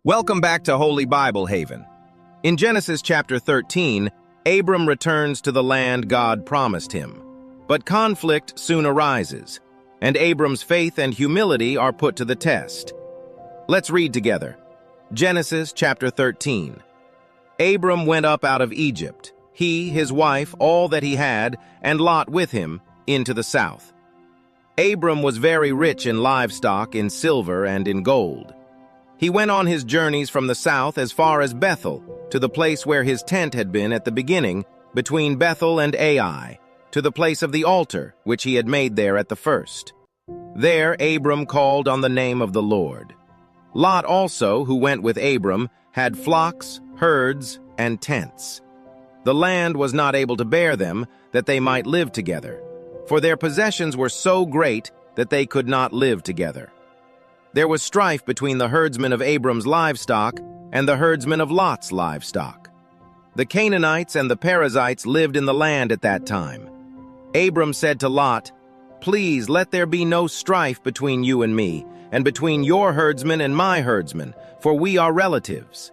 Welcome back to Holy Bible Haven. In Genesis chapter 13, Abram returns to the land God promised him. But conflict soon arises, and Abram's faith and humility are put to the test. Let's read together. Genesis chapter 13. Abram went up out of Egypt, he, his wife, all that he had, and Lot with him, into the south. Abram was very rich in livestock, in silver, and in gold. He went on his journeys from the south as far as Bethel, to the place where his tent had been at the beginning, between Bethel and Ai, to the place of the altar which he had made there at the first. There Abram called on the name of the Lord. Lot also, who went with Abram, had flocks, herds, and tents. The land was not able to bear them, that they might live together, for their possessions were so great that they could not live together. There was strife between the herdsmen of Abram's livestock and the herdsmen of Lot's livestock. The Canaanites and the Perizzites lived in the land at that time. Abram said to Lot, "Please let there be no strife between you and me, and between your herdsmen and my herdsmen, for we are relatives.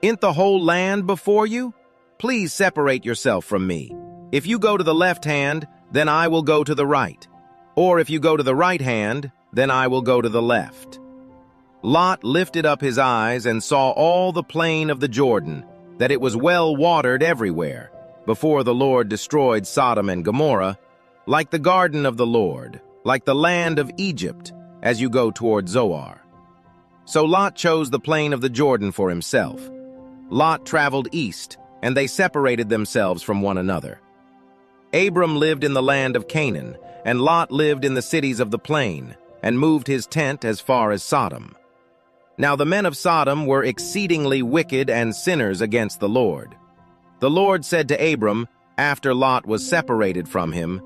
Isn't the whole land before you? Please separate yourself from me. If you go to the left hand, then I will go to the right. Or if you go to the right hand, then I will go to the left." Lot lifted up his eyes and saw all the plain of the Jordan, that it was well watered everywhere, before the Lord destroyed Sodom and Gomorrah, like the garden of the Lord, like the land of Egypt, as you go toward Zoar. So Lot chose the plain of the Jordan for himself. Lot traveled east, and they separated themselves from one another. Abram lived in the land of Canaan, and Lot lived in the cities of the plain, and moved his tent as far as Sodom. Now the men of Sodom were exceedingly wicked and sinners against the Lord. The Lord said to Abram, after Lot was separated from him,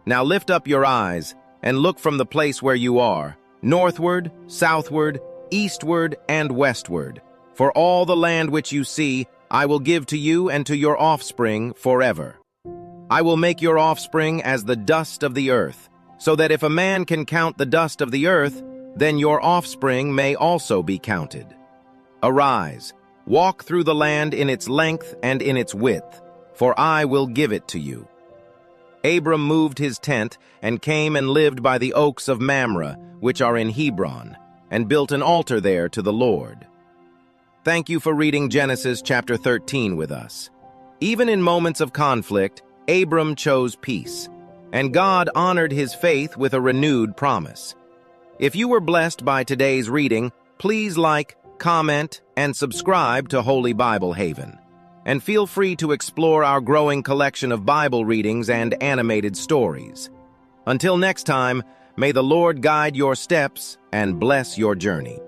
"Now lift up your eyes, and look from the place where you are, northward, southward, eastward, and westward. For all the land which you see, I will give to you and to your offspring forever. I will make your offspring as the dust of the earth, so that if a man can count the dust of the earth, then your offspring may also be counted. Arise, walk through the land in its length and in its width, for I will give it to you." Abram moved his tent and came and lived by the oaks of Mamre, which are in Hebron, and built an altar there to the Lord. Thank you for reading Genesis chapter 13 with us. Even in moments of conflict, Abram chose peace, and God honored his faith with a renewed promise. If you were blessed by today's reading, please like, comment, and subscribe to Holy Bible Haven. And feel free to explore our growing collection of Bible readings and animated stories. Until next time, may the Lord guide your steps and bless your journey.